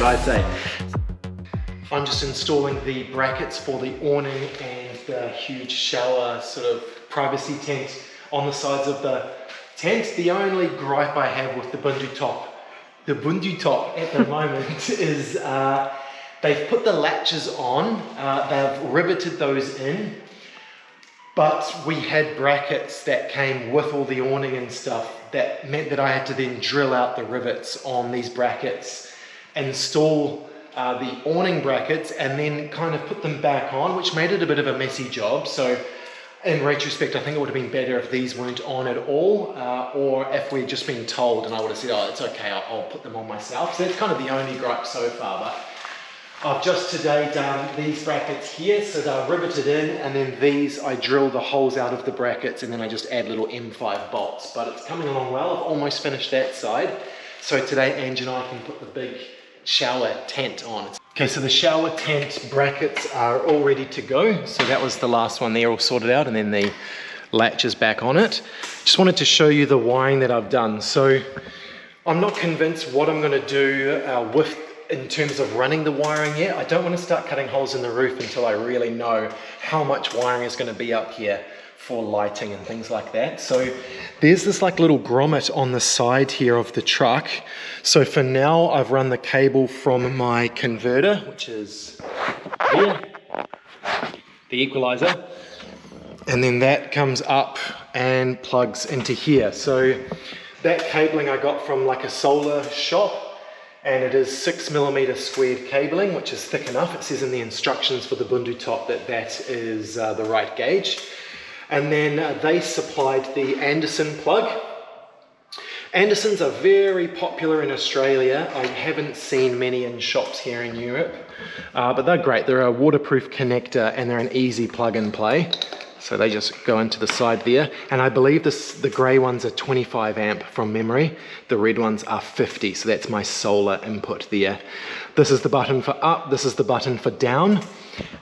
what I say. I'm just installing the brackets for the awning and the huge shower sort of privacy tent on the sides of the tent. The only gripe I have with the bundu top at the moment is they've put the latches on, they've riveted those in, but we had brackets that came with all the awning and stuff that meant that I had to then drill out the rivets on these brackets, install the awning brackets, and then kind of put them back on, which made it a bit of a messy job. So in retrospect, I think it would have been better if these weren't on at all, or if we'd just been told and I would have said, oh, it's okay, I'll put them on myself. So that's kind of the only gripe so far, but I've just today done these brackets here, so they're riveted in, and then these, I drill the holes out of the brackets, and then I just add little M5 bolts, but it's coming along well. I've almost finished that side. So today, Ange and I can put the big shower tent on. Okay, so the shower tent brackets are all ready to go. So that was the last one there, all sorted out, and then the latch is back on it. Just wanted to show you the wiring that I've done. So I'm not convinced what I'm going to do in terms of running the wiring yet. I don't want to start cutting holes in the roof until I really know how much wiring is going to be up here for lighting and things like that. So there's this like little grommet on the side here of the truck. So for now, I've run the cable from my converter, which is here, the equalizer, and then that comes up and plugs into here. So that cabling I got from like a solar shop, and it is 6mm squared cabling, which is thick enough. It says in the instructions for the bundu top that that is the right gauge. And then they supplied the Anderson plug. Andersons are very popular in Australia. I haven't seen many in shops here in Europe, but they're great. They're a waterproof connector and they're an easy plug and play. So they just go into the side there. And I believe the grey ones are 25 amp from memory. The red ones are 50, so that's my solar input there. This is the button for up, this is the button for down.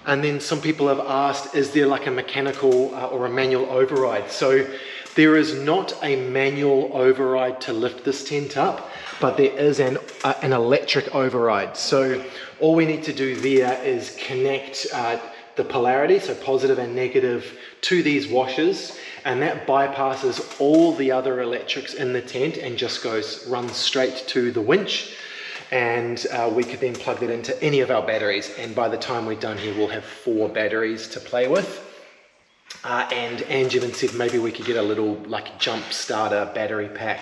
And then some people have asked, is there like a mechanical or a manual override? So there is not a manual override to lift this tent up, but there is an electric override. So all we need to do there is connect the polarity, so positive and negative, to these washers, and that bypasses all the other electrics in the tent and just runs straight to the winch. And we could then plug that into any of our batteries, and by the time we're done here we'll have 4 batteries to play with. And Ange even said maybe we could get a little like jump starter battery pack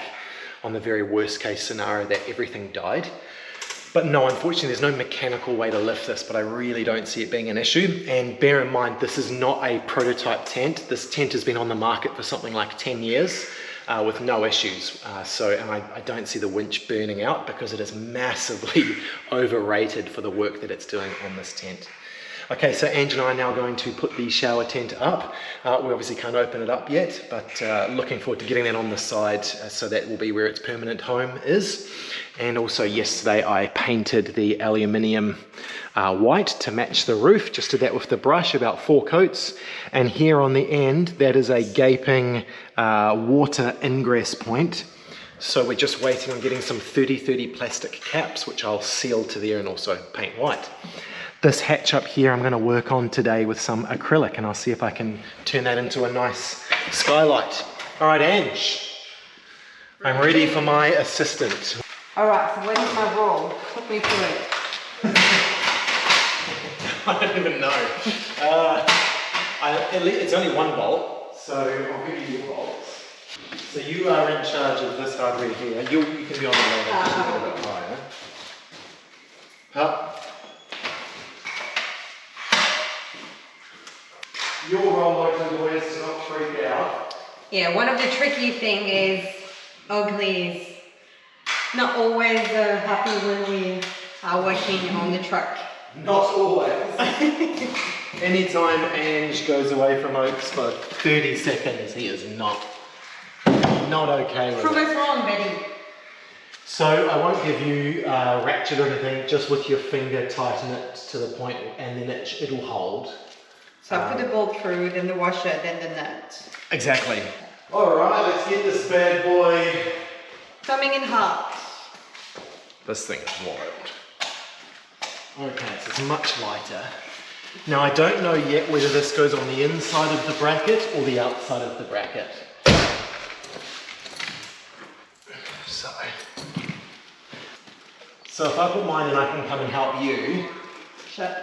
on the very worst case scenario that everything died. But no, unfortunately there's no mechanical way to lift this, but I really don't see it being an issue. And bear in mind, this is not a prototype tent. This tent has been on the market for something like 10 years. With no issues. And I don't see the winch burning out because it is massively overrated for the work that it's doing on this tent. Okay, so Ange and I are now going to put the shower tent up. We obviously can't open it up yet, but looking forward to getting that on the side, so that will be where its permanent home is. And also yesterday I painted the aluminium white to match the roof. Just did that with the brush, about 4 coats. And here on the end, that is a gaping water ingress point. So we're just waiting on getting some 30-30 plastic caps, which I'll seal to there and also paint white. This hatch up here I'm going to work on today with some acrylic, and I'll see if I can turn that into a nice skylight. All right, Ange, I'm ready for my assistant. All right, so where's my roll? Put me through it. I don't even know. It's only 1 bolt, so I'll give you your bolts. So you are in charge of this hardware here. You can be on the lower edge, a little bit higher. Up. Your role, local lawyers, to not freak out. Yeah, one of the tricky thing is uglies. Not always happy when we are working on the truck. Not always. Anytime Ange goes away from Oaks for 30 seconds, he is not okay with it. Prove us wrong, Betty. So I won't give you ratchet or anything, just with your finger tighten it to the point, and then it'll hold. So I put the bolt through, then the washer, then the nut. Exactly. Alright, let's get this bad boy coming in hot. This thing is wild. Okay, so it's much lighter. Now I don't know yet whether this goes on the inside of the bracket or the outside of the bracket. So if I put mine in, I can come and help you. Sure.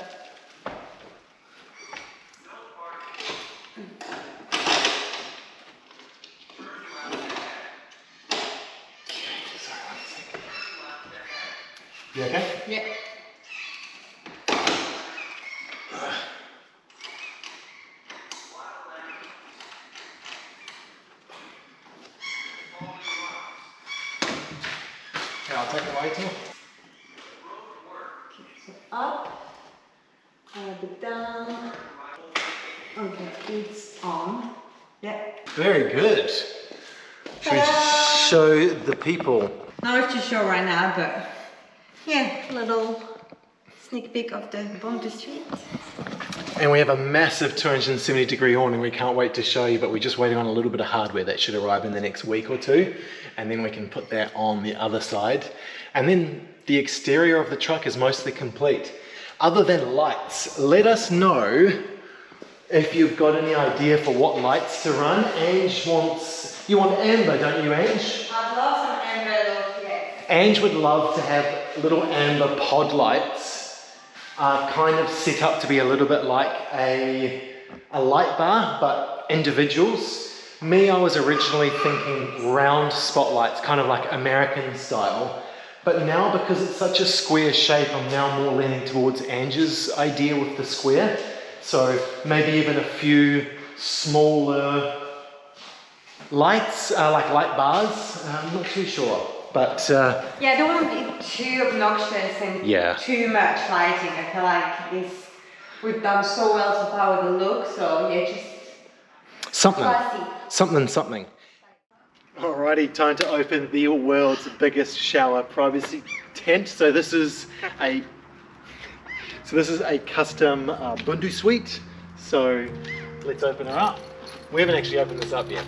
You okay? Yeah. Okay, I'll take the weight off. Up, a bit down. Okay, it's on. Yeah. Very good. Should we show the people? Not much to show right now, but yeah, little sneak peek of the Volvo Street. And we have a massive 270-degree awning. We can't wait to show you, but we're just waiting on a little bit of hardware that should arrive in the next week or two, and then we can put that on the other side. And then the exterior of the truck is mostly complete. Other than lights, let us know if you've got any idea for what lights to run. Ange wants, you want amber, don't you, Ange? I'd love some amber look, yeah. Ange would love to have little amber pod lights, kind of set up to be a little bit like a light bar, but individuals. Me, I was originally thinking round spotlights, kind of like American style. But now, because it's such a square shape, I'm now more leaning towards Ange's idea with the square. So maybe even a few smaller lights, like light bars. I'm not too sure, but yeah, I don't want to be too obnoxious and yeah, too much lighting. I feel like this, we've done so well so far with the look, so yeah, just something. Alrighty, time to open the world's biggest shower privacy tent. So this is a custom Bundu suite. So let's open her up. We haven't actually opened this up yet.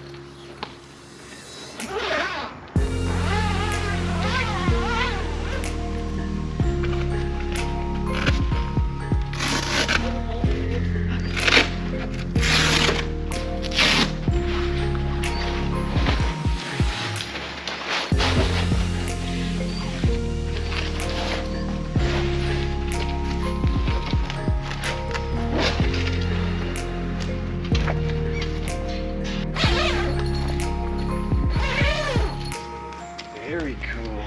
Very cool.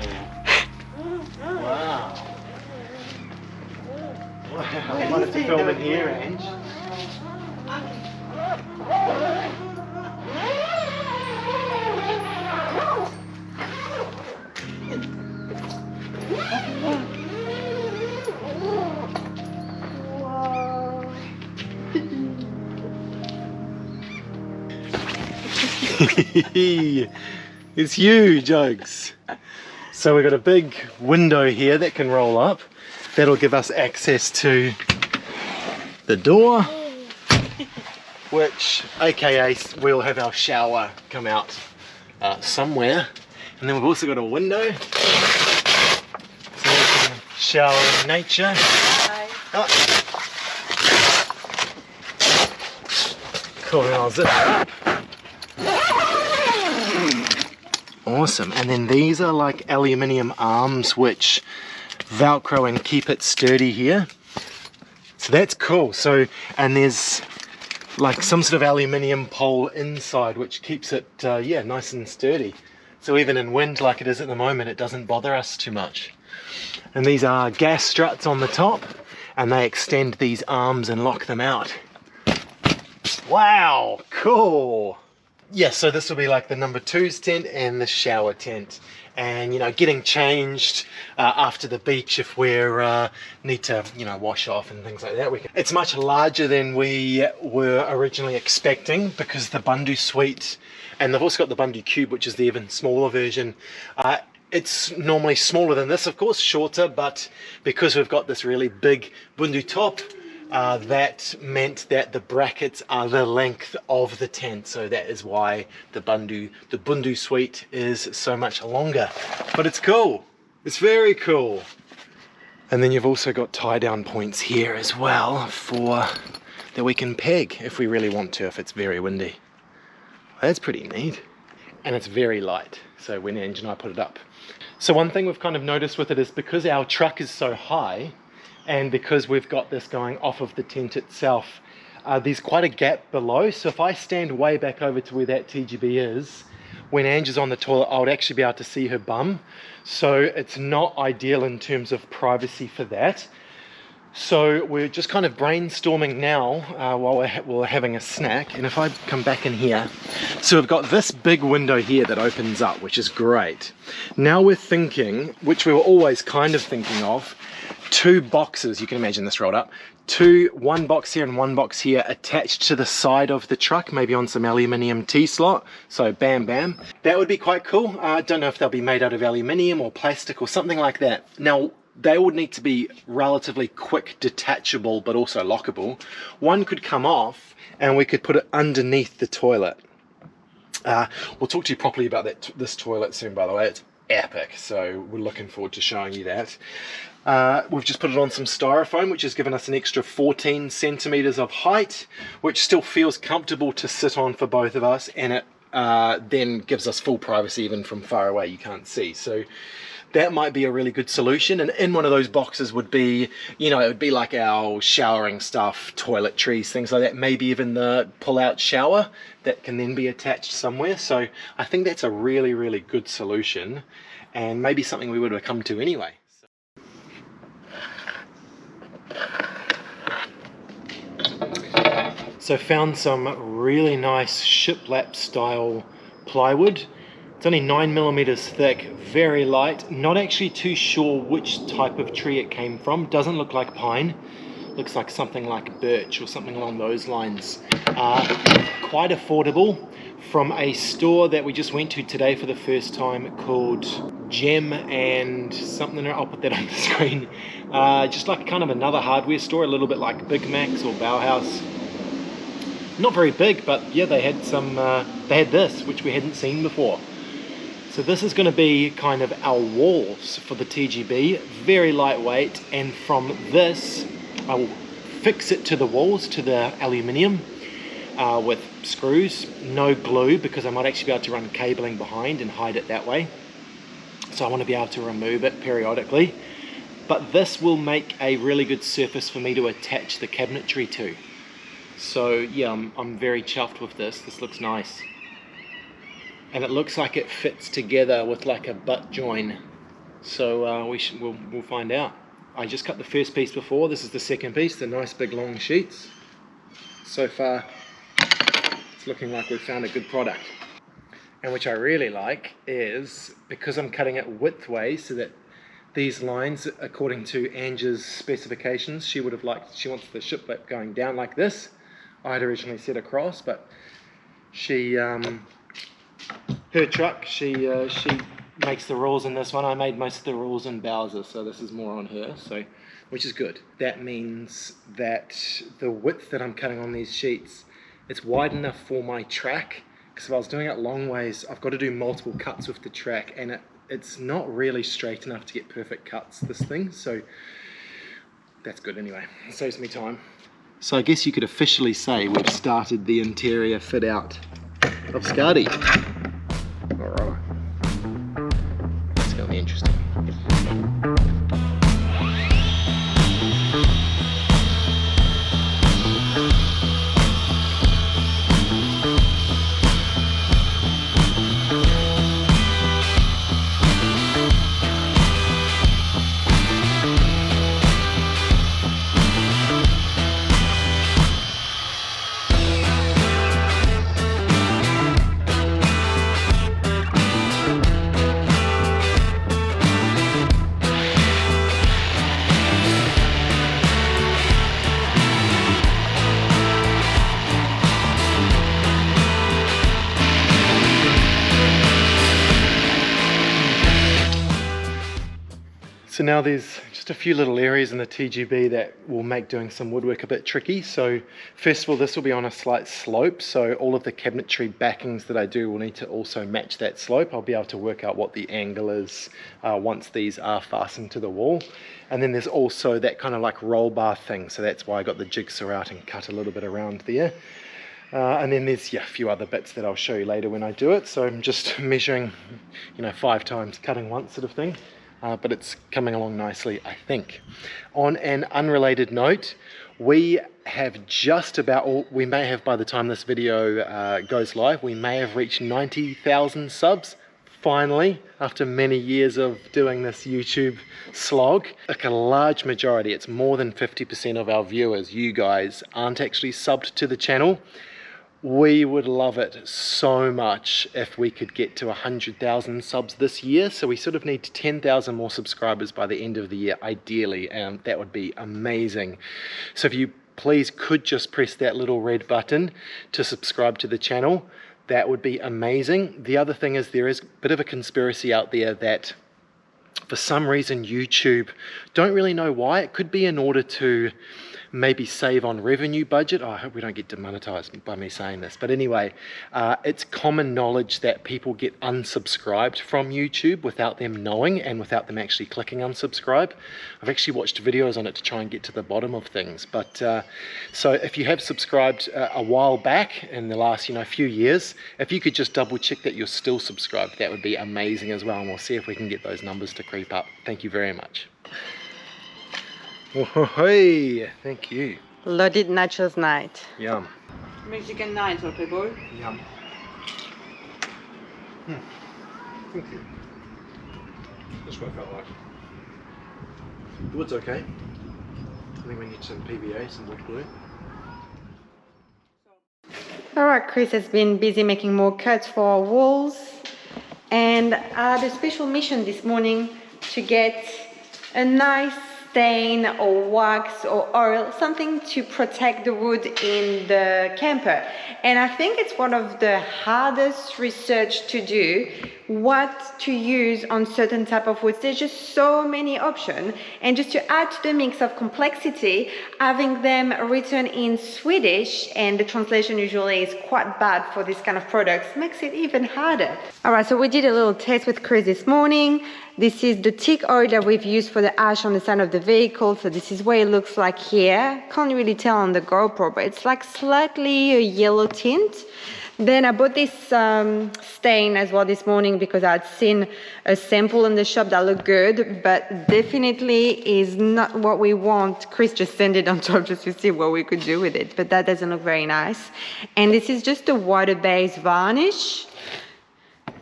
Wow. Wow. I wanted to film it here, Ange. It's huge, Uggs. So we've got a big window here that can roll up. That'll give us access to the door, which, aka, we'll have our shower come out somewhere. And then we've also got a window, so we can shower in nature. Oh. Cool, and I'll zip it up. Awesome. And then these are like aluminium arms which velcro and keep it sturdy here. So that's cool. So, and there's like some sort of aluminium pole inside which keeps it yeah, nice and sturdy. So even in wind like it is at the moment, it doesn't bother us too much. And these are gas struts on the top, and they extend these arms and lock them out. Wow, cool. Yeah, so this will be like the number 2's tent and the shower tent. And, you know, getting changed after the beach if we're need to, you know, wash off and things like that. It's much larger than we were originally expecting, because the Bundu suite, and they've also got the Bundu Cube, which is the even smaller version. It's normally smaller than this, of course, shorter, but because we've got this really big Bundu top, that meant that the brackets are the length of the tent, so that is why the Bundu suite is so much longer. But it's cool. It's very cool. And then you've also got tie down points here as well for that we can peg if we really want to, if it's very windy. That's pretty neat. And it's very light, so when Ange and I put it up. So one thing we've kind of noticed with it is because our truck is so high, and because we've got this going off of the tent itself, there's quite a gap below. So if I stand way back over to where that TGB is, when Ange is on the toilet, I would actually be able to see her bum. So it's not ideal in terms of privacy for that. So we're just kind of brainstorming now while we're having a snack. And if I come back in here, so we've got this big window here that opens up, which is great. Now we're thinking, which we were always kind of thinking of, 2 boxes, you can imagine this rolled up, one box here and one box here attached to the side of the truck, maybe on some aluminium T-slot, so bam bam. That would be quite cool. I don't know if they'll be made out of aluminium or plastic or something like that. Now they would need to be relatively quick detachable but also lockable. One could come off and we could put it underneath the toilet. We'll talk to you properly about this toilet soon, by the way. It's epic, so we're looking forward to showing you that. We've just put it on some styrofoam, which has given us an extra 14 centimeters of height, which still feels comfortable to sit on for both of us, and it then gives us full privacy even from far away. You can't see, so that might be a really good solution. And in one of those boxes would be, you know, it would be like our showering stuff, toiletries, things like that, maybe even the pull-out shower that can then be attached somewhere. So I think that's a really, really good solution, and maybe something we would have come to anyway. So found some really nice shiplap style plywood. It's only 9mm thick, very light, not actually too sure which type of tree it came from. Doesn't look like pine, looks like something like birch or something along those lines. Quite affordable, from a store that we just went to today for the first time called Gem and something, I'll put that on the screen. Just like kind of another hardware store, a little bit like Big Mac's or Bauhaus. Not very big, but yeah, they had some, they had this, which we hadn't seen before. So this is going to be kind of our walls for the TGB, very lightweight, and from this I will fix it to the walls, to the aluminium, with screws, no glue, because I might actually be able to run cabling behind and hide it that way. So I want to be able to remove it periodically, but this will make a really good surface for me to attach the cabinetry to. So yeah, I'm very chuffed with this. This looks nice. And it looks like it fits together with like a butt join. So we'll find out. I just cut the first piece before. This is the second piece, the nice big long sheets. So far, it's looking like we've found a good product. And which I really like is, because I'm cutting it widthways so that these lines, according to Ange's specifications, she wants the shiplap going down like this. I had originally said across, but she, her truck, she makes the rules in this one. I made most of the rules in Bowser, so this is more on her, so which is good. That means that the width that I'm cutting on these sheets, it's wide enough for my track, because if I was doing it long ways, I've got to do multiple cuts with the track, and it's not really straight enough to get perfect cuts, this thing, so that's good anyway. It saves me time. So I guess you could officially say we've started the interior fit out of Skadi. Alright. It's going to be interesting. So now there's just a few little areas in the TGB that will make doing some woodwork a bit tricky. So first of all, this will be on a slight slope, so all of the cabinetry backings that I do will need to also match that slope. I'll be able to work out what the angle is once these are fastened to the wall. And then there's also that kind of like roll bar thing, so that's why I got the jigsaw out and cut a little bit around there. And then there's a few other bits that I'll show you later when I do it. So I'm just measuring, 5 times, cutting once sort of thing. But it's coming along nicely, I think. On an unrelated note, we have just about, or we may have by the time this video goes live, we may have reached 90,000 subs. Finally, after many years of doing this YouTube slog. Like a large majority, it's more than 50% of our viewers, you guys, aren't actually subbed to the channel. We would love it so much if we could get to 100,000 subs this year. So we sort of need 10,000 more subscribers by the end of the year, ideally, and that would be amazing. So if you please could just press that little red button to subscribe to the channel, that would be amazing. The other thing is there is a bit of a conspiracy out there that for some reason YouTube, don't really know why, it could be in order to maybe save on revenue budget. Oh, I hope we don't get demonetized by me saying this, but anyway, it's common knowledge that people get unsubscribed from YouTube without them knowing and without them actually clicking unsubscribe. I've actually watched videos on it to try and get to the bottom of things, but so if you have subscribed a while back in the last few years, if you could just double check that you're still subscribed, that would be amazing as well, and we'll see if we can get those numbers to creep up. Thank you very much. Oh, hey, thank you. Loaded nachos night. Yum. Mexican night for people. Yum. Thank you. That's what I felt like. The wood's okay. I think we need some PVA, some wood glue. Alright, Chris has been busy making more cuts for our walls. And I had a special mission this morning to get a nice stain or wax or oil, something to protect the wood in the camper. And I think it's one of the hardest research to do, what to use on certain type of woods. There's just so many options, and just to add to the mix of complexity, having them written in Swedish, and the translation usually is quite bad for this kind of products, makes it even harder. All right, so we did a little test with Chris this morning. This is the thick oil that we've used for the ash on the side of the vehicle. So this is what it looks like here. Can't really tell on the GoPro, but it's like slightly a yellow tint. Then I bought this stain as well this morning because I'd seen a sample in the shop that looked good, but definitely is not what we want. Chris just sent it on top just to see what we could do with it, but that doesn't look very nice. And this is just a water-based varnish.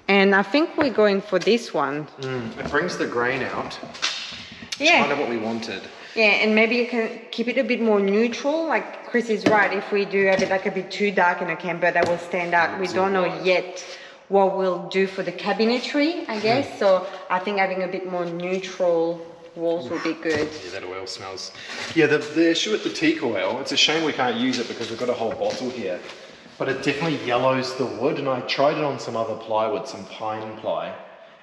And I think we're going for this one. It brings the grain out. It's kind of what we wanted. Yeah, and maybe you can keep it a bit more neutral. Like Chris is right, if we do have it like a bit too dark in a camper, that will stand out. We don't know yet what we'll do for the cabinetry, I guess. So I think having a bit more neutral walls will be good. Yeah, that oil smells. Yeah, the issue with the teak oil, it's a shame we can't use it because we've got a whole bottle here. But it definitely yellows the wood, and I tried it on some other plywood, some pine ply,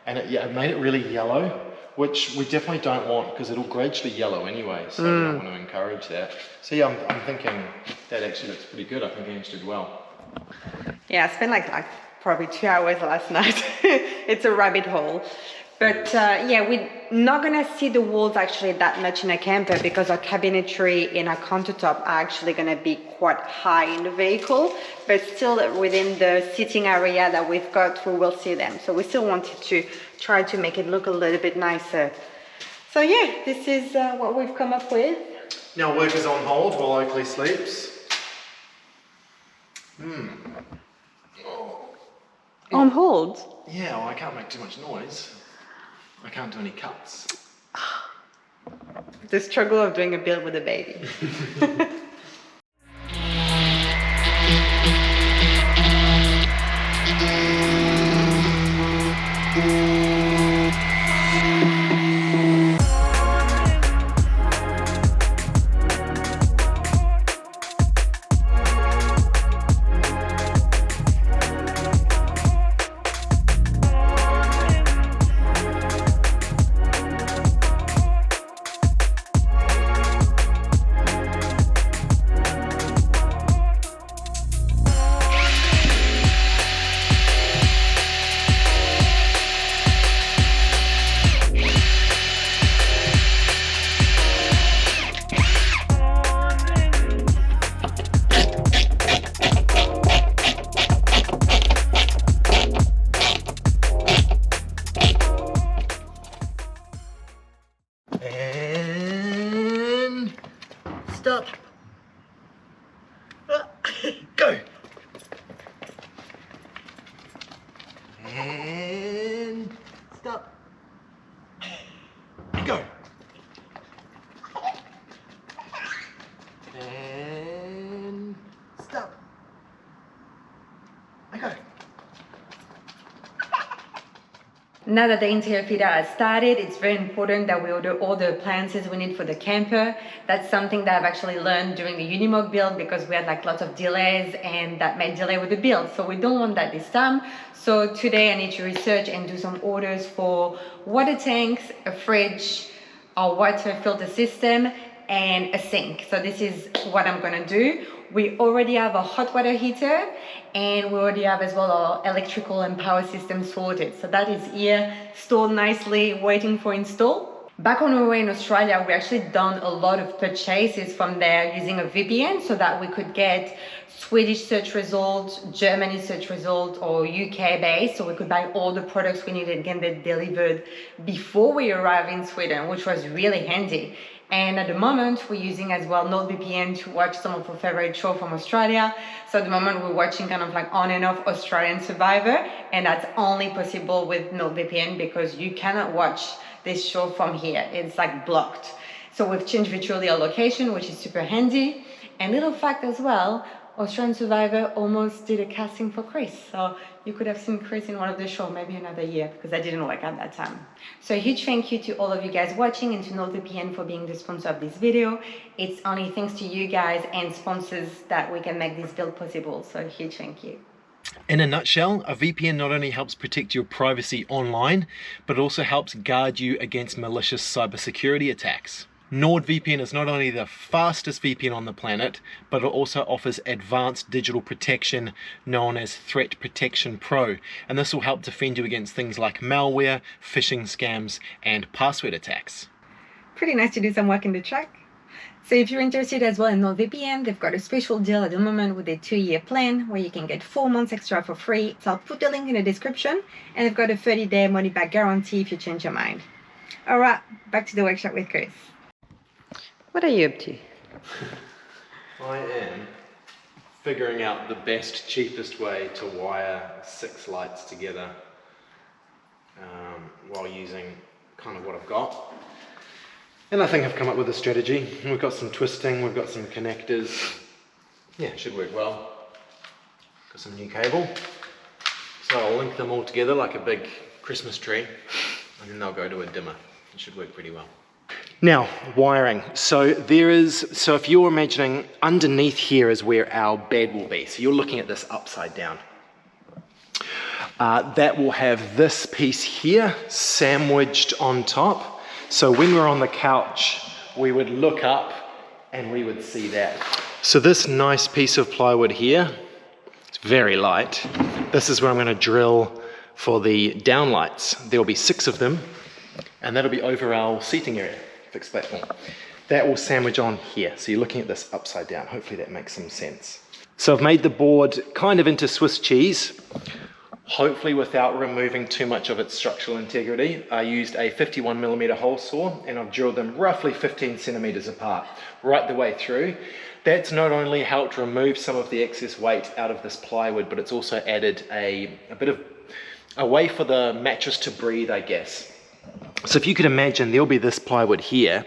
and it made it really yellow, which we definitely don't want because it'll gradually yellow anyway, so we don't want to encourage that. So yeah, I'm thinking that actually looks pretty good. I think Ange did well. Yeah, I spent like probably 2 hours last night. It's a rabbit hole. But yeah, we're not gonna see the walls actually that much in a camper because our cabinetry and our countertop are actually gonna be quite high in the vehicle, but still within the seating area that we've got, we will see them. So we still wanted to try to make it look a little bit nicer. So yeah, this is what we've come up with. Now work is on hold while Oakley sleeps. On hold? Yeah, well, I can't make too much noise. I can't do any cuts. The struggle of doing a build with a baby. Now that the interior fitter has started, it's very important that we order all the appliances we need for the camper. That's something that I've actually learned during the Unimog build, because we had like lots of delays and that made delay with the build. So we don't want that this time. So today I need to research and do some orders for water tanks, a fridge, a water filter system, and a sink. So this is what I'm gonna do. We already have a hot water heater, and we already have as well our electrical and power system sorted. So that is here, stored nicely, waiting for install. Back on our way in Australia, we actually done a lot of purchases from there using a VPN, so that we could get Swedish search results, Germany search results, or UK based, so we could buy all the products we needed and get them delivered before we arrive in Sweden, which was really handy. And at the moment, we're using as well NordVPN to watch some of our favorite shows from Australia. So at the moment, we're watching kind of like on and off Australian Survivor, and that's only possible with NordVPN because you cannot watch this show from here. It's like blocked. So we've changed virtually our location, which is super handy. And little fact as well, Australian Survivor almost did a casting for Chris. So you could have seen Chris in one of the shows maybe another year, because I didn't work at that time. So a huge thank you to all of you guys watching and to NordVPN for being the sponsor of this video. It's only thanks to you guys and sponsors that we can make this build possible. So a huge thank you. In a nutshell, a VPN not only helps protect your privacy online, but also helps guard you against malicious cybersecurity attacks. NordVPN is not only the fastest VPN on the planet, but it also offers advanced digital protection known as Threat Protection Pro, and this will help defend you against things like malware, phishing scams, and password attacks. Pretty nice to do some work in the truck. So if you're interested as well in NordVPN, they've got a special deal at the moment with a 2-year plan where you can get 4 months extra for free. So I'll put the link in the description, and they've got a 30-day money-back guarantee if you change your mind. All right, back to the workshop with Chris. What are you up to? I am figuring out the best, cheapest way to wire 6 lights together while using kind of what I've got. And I think I've come up with a strategy. We've got some twisting, we've got some connectors. Yeah, it should work well. Got some new cable. So I'll link them all together like a big Christmas tree, and then they'll go to a dimmer. It should work pretty well. Now, wiring. So if you're imagining underneath here is where our bed will be. So you're looking at this upside down. That will have this piece here sandwiched on top. So when we're on the couch, we would look up and we would see that. So this nice piece of plywood here, it's very light. This is where I'm going to drill for the downlights. There will be 6 of them, and that'll be over our seating area. Fixed platform. That will sandwich on here. So you're looking at this upside down. Hopefully that makes some sense. So I've made the board kind of into Swiss cheese, hopefully without removing too much of its structural integrity. I used a 51mm hole saw, and I've drilled them roughly 15 centimeters apart, right the way through. That's not only helped remove some of the excess weight out of this plywood, but it's also added a bit of a way for the mattress to breathe, I guess. So if you could imagine, there'll be this plywood here.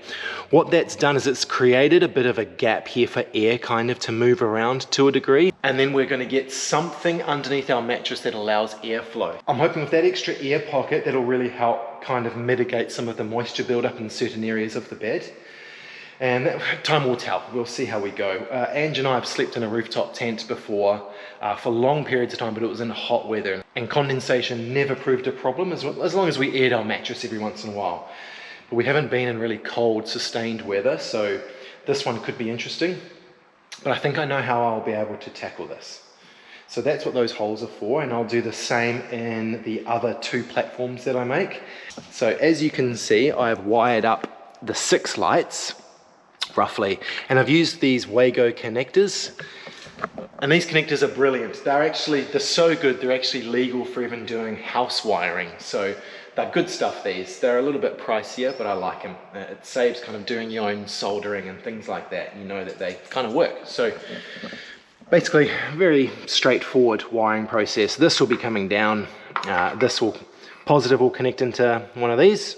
What that's done is it's created a bit of a gap here for air kind of to move around to a degree. And then we're going to get something underneath our mattress that allows airflow. I'm hoping with that extra air pocket, that'll really help kind of mitigate some of the moisture buildup in certain areas of the bed. And time will tell. We'll see how we go. Ange and I have slept in a rooftop tent before for long periods of time, but it was in hot weather. And condensation never proved a problem as long as we aired our mattress every once in a while. But we haven't been in really cold, sustained weather, so this one could be interesting. But I think I know how I'll be able to tackle this. So that's what those holes are for, and I'll do the same in the other 2 platforms that I make. So as you can see, I have wired up the 6 lights, roughly, and I've used these Wago connectors, and these connectors are brilliant. They're so good, they're actually legal for even doing house wiring. So they're good stuff, these. They're a little bit pricier, but I like them. It saves kind of doing your own soldering and things like that. You know that they kind of work. So basically, very straightforward wiring process. This will be coming down. Positive will connect into one of these,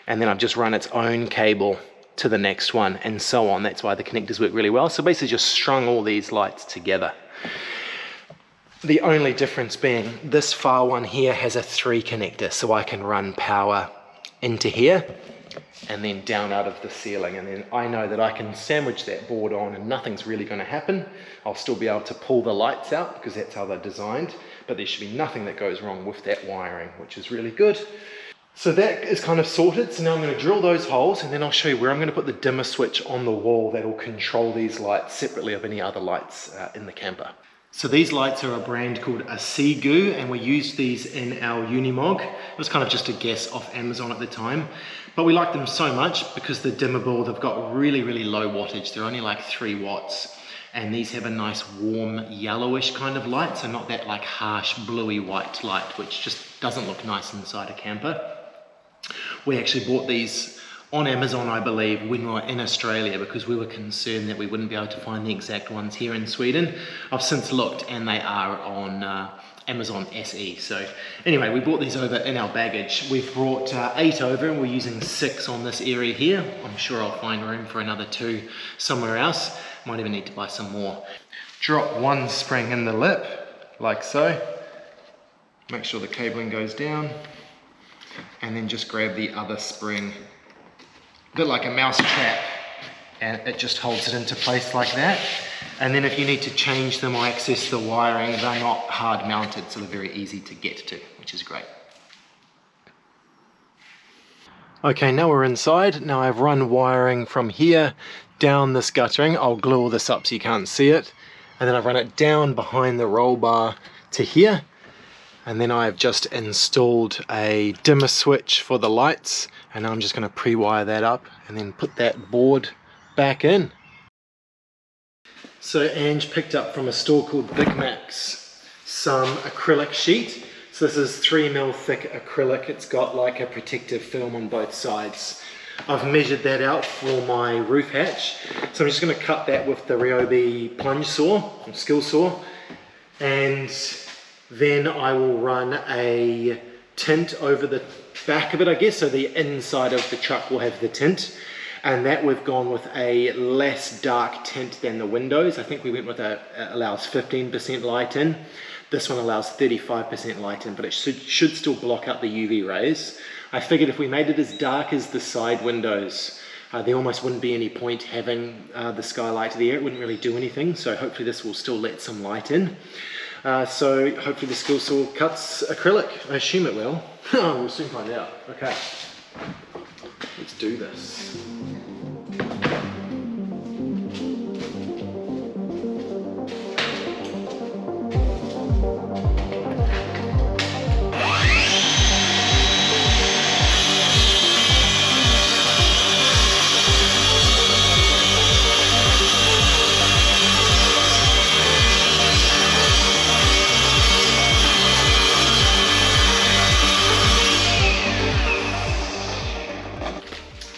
and then I've just run its own cable to the next one, and so on. That's why the connectors work really well. So basically just strung all these lights together. The only difference being this far one here has a 3 connector, so I can run power into here and then down out of the ceiling, and then I know that I can sandwich that board on and nothing's really going to happen. I'll still be able to pull the lights out because that's how they're designed, but there should be nothing that goes wrong with that wiring, which is really good. So that is kind of sorted. So now I'm going to drill those holes, and then I'll show you where I'm going to put the dimmer switch on the wall that will control these lights separately of any other lights in the camper. So these lights are a brand called Asigu, and we used these in our Unimog. It was kind of just a guess off Amazon at the time, but we liked them so much because the dimmable, they've got really, really low wattage. They're only like 3 watts, and these have a nice warm yellowish kind of light, so not that like harsh bluey white light, which just doesn't look nice inside a camper. We actually bought these on Amazon, I believe, when we were in Australia, because we were concerned that we wouldn't be able to find the exact ones here in Sweden. I've since looked and they are on Amazon SE. So anyway, we brought these over in our baggage. We've brought 8 over, and we're using 6 on this area here. I'm sure I'll find room for another 2 somewhere else. Might even need to buy some more. Drop 1 spring in the lip, like so. Make sure the cabling goes down. And then just grab the other spring, a bit like a mouse trap, and it just holds it into place like that. And then if you need to change them or access the wiring, they're not hard mounted, so they're very easy to get to, which is great. Okay, now we're inside. Now I've run wiring from here down this guttering. I'll glue all this up so you can't see it. And then I've run it down behind the roll bar to here. And then I've just installed a dimmer switch for the lights, and I'm just going to pre-wire that up and then put that board back in. So Ange picked up from a store called Big Mac's some acrylic sheet. So this is 3mm thick acrylic. It's got like a protective film on both sides. I've measured that out for my roof hatch. So I'm just going to cut that with the Ryobi plunge saw, or skill saw, and then I will run a tint over the back of it, I guess, so the inside of the truck will have the tint, and that we've gone with a less dark tint than the windows. I think we went with allows 15% light in. This one allows 35% light in, but it should still block out the UV rays. I figured if we made it as dark as the side windows, there almost wouldn't be any point having the skylight there. It wouldn't really do anything, so hopefully this will still let some light in. So hopefully the skill saw cuts acrylic. I assume it will. We'll soon find out. Okay, let's do this.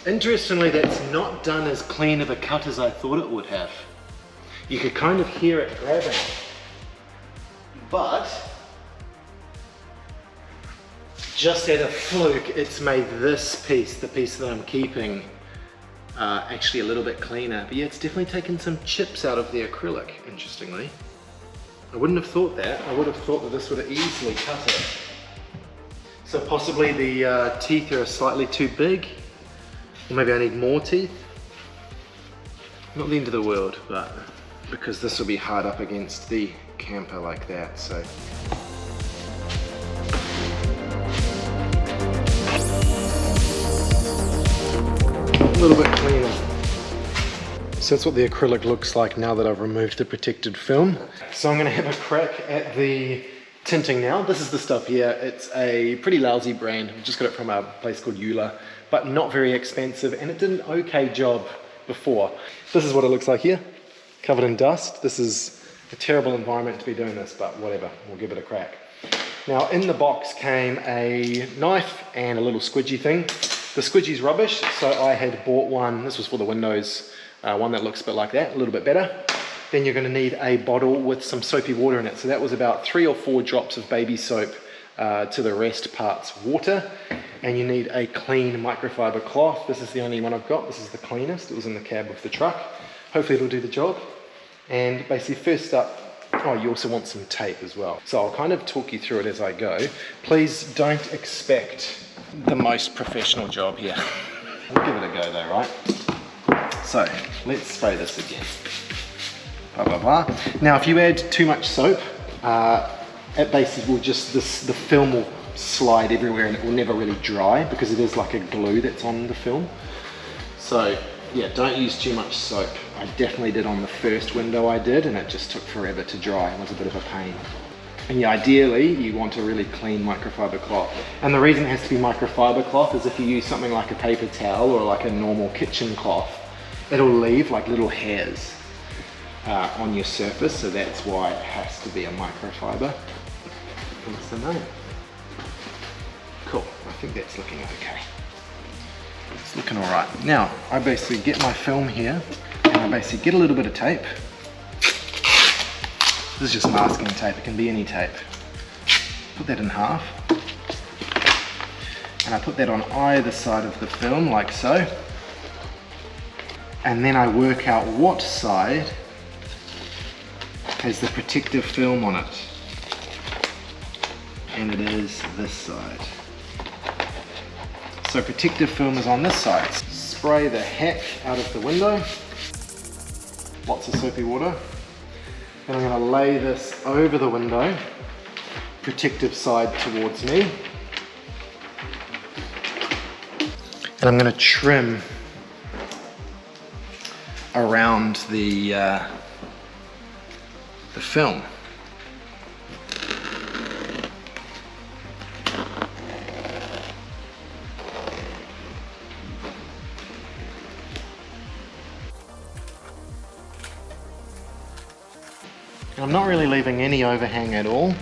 Interestingly, that's not done as clean of a cut as I thought it would have. You could kind of hear it grabbing. But, just at a fluke, it's made this piece, the piece that I'm keeping, actually a little bit cleaner. But yeah, it's definitely taken some chips out of the acrylic, interestingly. I wouldn't have thought that. I would have thought that this would have easily cut it. So possibly the teeth are slightly too big. Or maybe I need more teeth. Not the end of the world, but because this will be hard up against the camper like that, so. A little bit cleaner. So that's what the acrylic looks like now that I've removed the protected film. So I'm gonna have a crack at the tinting now. This is the stuff here. It's a pretty lousy brand. I've just got it from a place called Eula, but not very expensive, and it did an okay job before. This is what it looks like here, covered in dust. This is a terrible environment to be doing this, but whatever, we'll give it a crack. Now in the box came a knife and a little squidgy thing. The squidgy's rubbish, so I had bought one, this was for the windows, one that looks a bit like that, a little bit better. Then you're going to need a bottle with some soapy water in it. So that was about 3 or 4 drops of baby soap to the rest parts water. And you need a clean microfiber cloth. This is the only one I've got. This is the cleanest. It was in the cab of the truck. Hopefully it'll do the job. And basically first up, Oh, you also want some tape as well. So I'll kind of talk you through it as I go. Please don't expect the most professional job here. We'll give it a go though, right? So let's spray this again. Blah, blah, blah. Now, if you add too much soap, it basically will just, the film will slide everywhere and it will never really dry because it is like a glue that's on the film. So yeah, don't use too much soap. I definitely did on the first window I did, and it just took forever to dry. It was a bit of a pain. And yeah, ideally you want a really clean microfiber cloth. And the reason it has to be microfiber cloth is if you use something like a paper towel or like a normal kitchen cloth, it'll leave like little hairs on your surface, so that's why it has to be a microfiber. What's the name? Cool, I think that's looking okay. It's looking all right. Now, I basically get my film here, and I basically get a little bit of tape. This is just masking tape, it can be any tape. Put that in half. And I put that on either side of the film, like so. And then I work out what side has the protective film on it. And it is this side. So protective film is on this side. Spray the heck out of the window. Lots of soapy water. And I'm going to lay this over the window, protective side towards me. And I'm going to trim around the film. I'm not really leaving any overhang at all.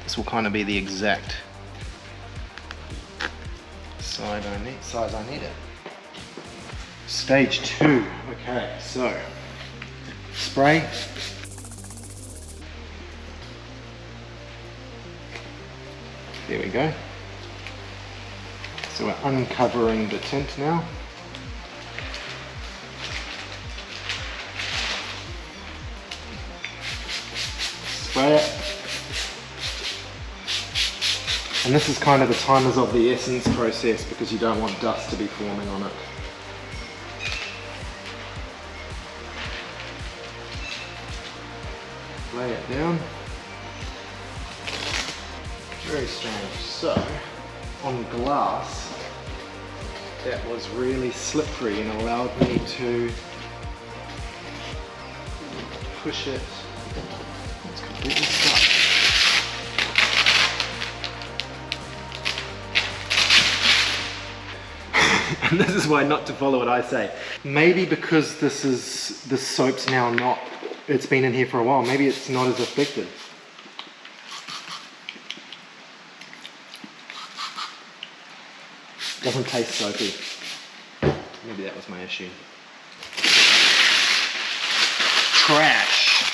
This will kind of be the exact size I need it. Stage 2. Okay, so spray. There we go. So we're uncovering the tint now. Spray it. And this is kind of the time is of the essence process because you don't want dust to be forming on it. Lay it down. Very strange. So, on glass, that was really slippery and allowed me to push it. It's completely stuck. And this is why not to follow what I say. Maybe because the soap's now not, it's been in here for a while, maybe it's not as effective. Doesn't taste soapy. Maybe that was my issue. Trash.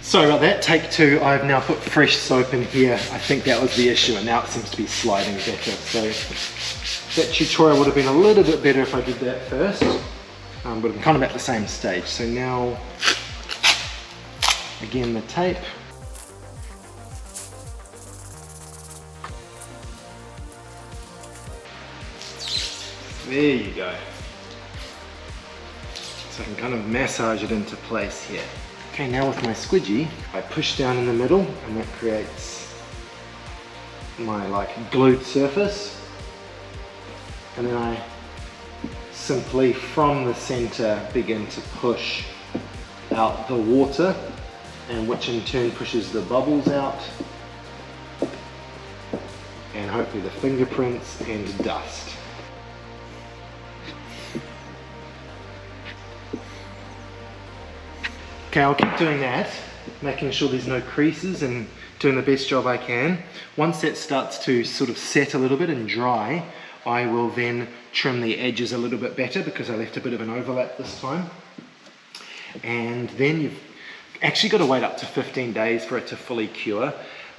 Sorry about that, take 2. I've now put fresh soap in here. I think that was the issue, and now it seems to be sliding better. So that tutorial would have been a little bit better if I did that first, but I'm kind of at the same stage. So now, again, the tape. There you go. So I can kind of massage it into place here. Okay, now with my squidgy, I push down in the middle and that creates my like glued surface. And then I simply from the center begin to push out the water, and which in turn pushes the bubbles out and hopefully the fingerprints and dust. Okay, I'll keep doing that, making sure there's no creases and doing the best job I can. Once that starts to sort of set a little bit and dry, I will then trim the edges a little bit better because I left a bit of an overlap this time. And then you've actually got to wait up to 15 days for it to fully cure.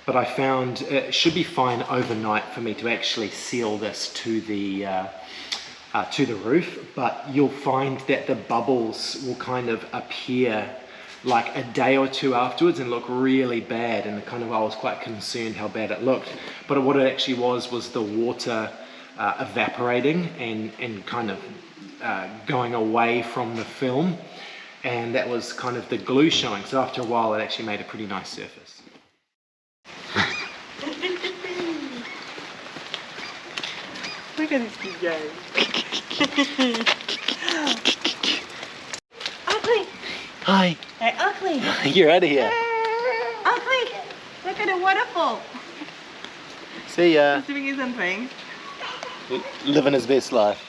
but I found it should be fine overnight for me to actually seal this to the roof, but you'll find that the bubbles will kind of appear like a day or two afterwards and look really bad, and I was quite concerned how bad it looked. But what it actually was the water evaporating and kind of going away from the film, and that was kind of the glue showing. So after a while it actually made a pretty nice surface. Look at this big guy. Ugly! Hi! Hey, Ugly! You're out of here! Ugly! Look at the waterfall! See ya! He's doing something. Living his best life.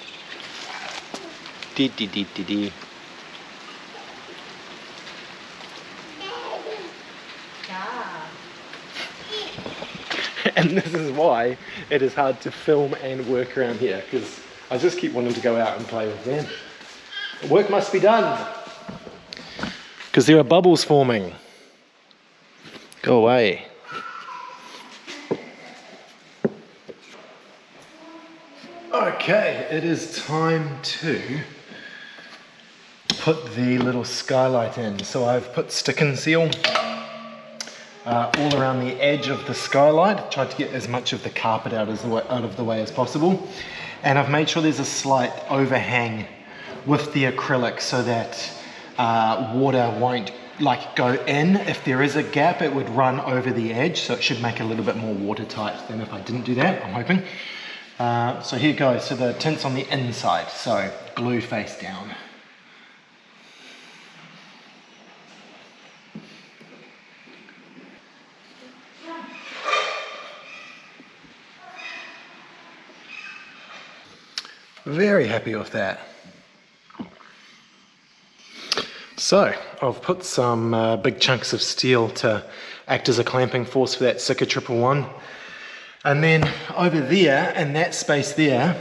Dee. And this is why it is hard to film and work around here, because I just keep wanting to go out and play with them. Work must be done, because there are bubbles forming. Go away. Okay, it is time to put the little skylight in. So I've put stick and seal all around the edge of the skylight. Tried to get as much of the carpet out of the way as possible. And I've made sure there's a slight overhang with the acrylic so that water won't go in. If there is a gap, it would run over the edge, so it should make it a little bit more watertight than if I didn't do that, I'm hoping. So here goes. So the tint's on the inside, so glue face down. Very happy with that. So I've put some big chunks of steel to act as a clamping force for that CRV1. And then over there, in that space there,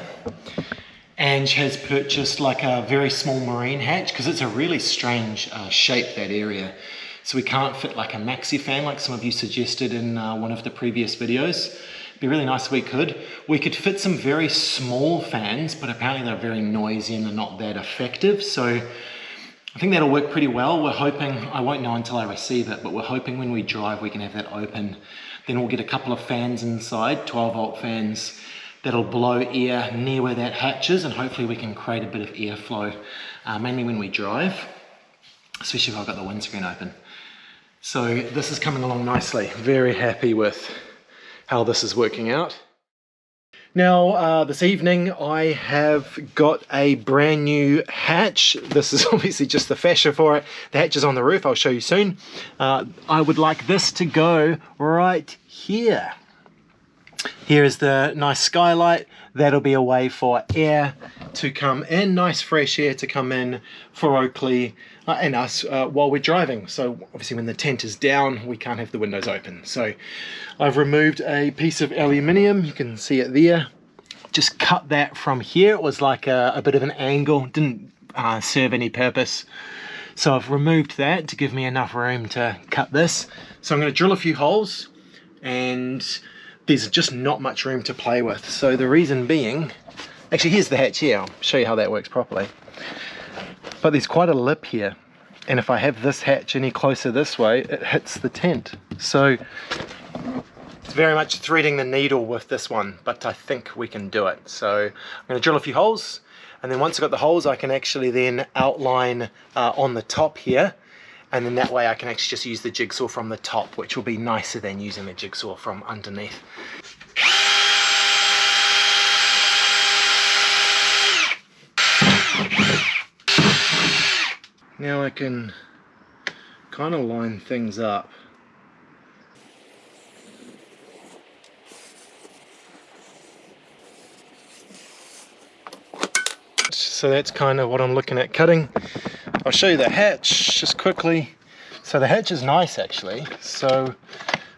Ange has purchased like a very small marine hatch, because it's a really strange shape, that area. So we can't fit like a maxi fan like some of you suggested in one of the previous videos. It'd be really nice if we could. We could fit some very small fans, but apparently they're very noisy and they're not that effective. So I think that'll work pretty well. We're hoping, I won't know until I receive it, but we're hoping when we drive we can have that open. Then we'll get a couple of fans inside, 12-volt fans, that'll blow air near where that hatch is, and hopefully we can create a bit of airflow, mainly when we drive, especially if I've got the windscreen open. So this is coming along nicely. Very happy with how this is working out. Now, this evening I have got a brand new hatch. This is obviously just the fascia for it. The hatch is on the roof, I'll show you soon. I would like this to go right here. Here is the nice skylight. That'll be a way for air to come in, nice fresh air to come in for Oakley and us while we're driving. So obviously when the tent is down, we can't have the windows open. So I've removed a piece of aluminium, you can see it there. Just cut that from here. It was like a bit of an angle, didn't serve any purpose. So I've removed that to give me enough room to cut this. So I'm going to drill a few holes, and there's just not much room to play with. So the reason being, actually here's the hatch here, I'll show you how that works properly. But there's quite a lip here, and if I have this hatch any closer this way, it hits the tent. So it's very much threading the needle with this one, but I think we can do it. So I'm going to drill a few holes, and then once I've got the holes I can actually then outline on the top here, and then that way I can actually just use the jigsaw from the top, which will be nicer than using the jigsaw from underneath. Now I can kind of line things up. So that's kind of what I'm looking at cutting. I'll show you the hatch just quickly. So the hatch is nice actually. So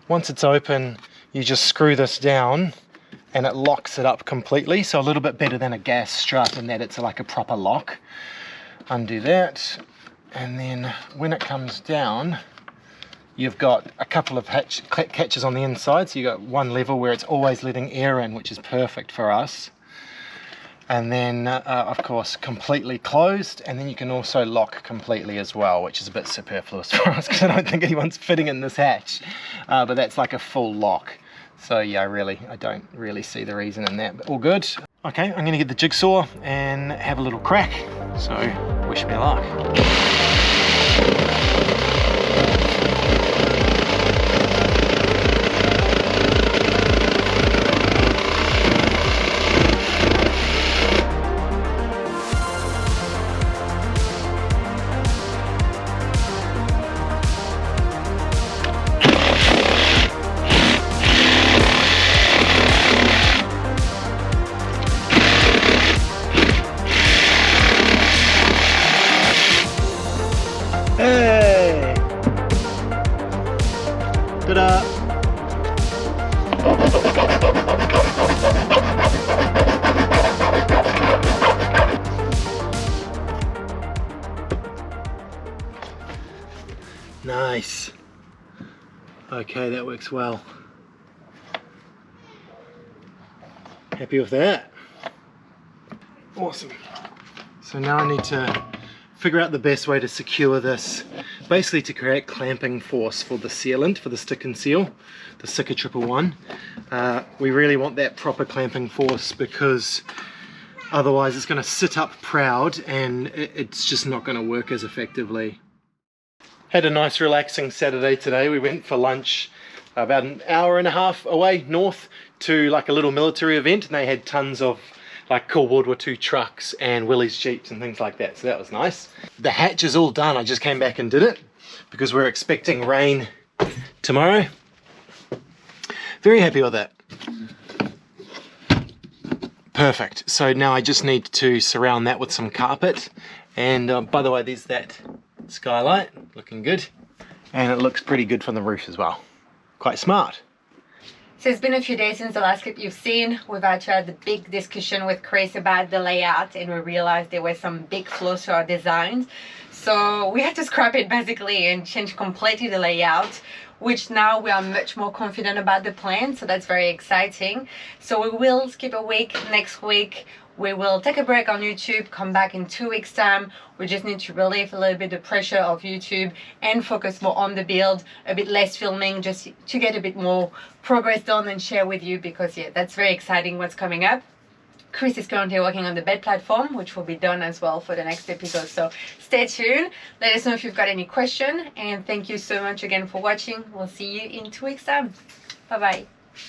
once it's open, you just screw this down and it locks it up completely. So a little bit better than a gas strut in that it's like a proper lock. Undo that. And then when it comes down, you've got a couple of catches on the inside, so you've got one level where it's always letting air in, which is perfect for us. And then of course completely closed, and then you can also lock completely as well, which is a bit superfluous for us because I don't think anyone's fitting in this hatch, but that's like a full lock. So yeah, I don't really see the reason in that, but all good. Okay, I'm gonna get the jigsaw and have a little crack, so wish me luck. Hey! Ta-da! Nice. Okay, that works well. Happy with that? Awesome. So now I need to figure out the best way to secure this, basically to create clamping force for the sealant, for the stick and seal, the CRAvanRVCamping. We really want that proper clamping force because otherwise it's going to sit up proud and it's just not going to work as effectively. Had a nice relaxing Saturday today. We went for lunch about an hour and a half away north to like a little military event, and they had tons of like cool World War II trucks and Willys Jeeps and things like that, so that was nice. The hatch is all done. I just came back and did it because we're expecting rain tomorrow. Very happy with that. Perfect. So now I just need to surround that with some carpet, and by the way, there's that skylight looking good, and it looks pretty good from the roof as well. Quite smart. So it's been a few days since the last clip you've seen. We've actually had a big discussion with Chris about the layout, and we realized there were some big flaws to our designs. So we had to scrap it basically and change completely the layout, which now we are much more confident about the plan. So that's very exciting. So we will skip a week. Next week we will take a break on YouTube, come back in 2 weeks time. We just need to relieve a little bit the pressure of YouTube and focus more on the build, a bit less filming, just to get a bit more progress done and share with you, because yeah, that's very exciting what's coming up. Chris is currently working on the bed platform, which will be done as well for the next episode, so stay tuned. Let us know if you've got any question, and thank you so much again for watching. We'll see you in 2 weeks time. Bye bye.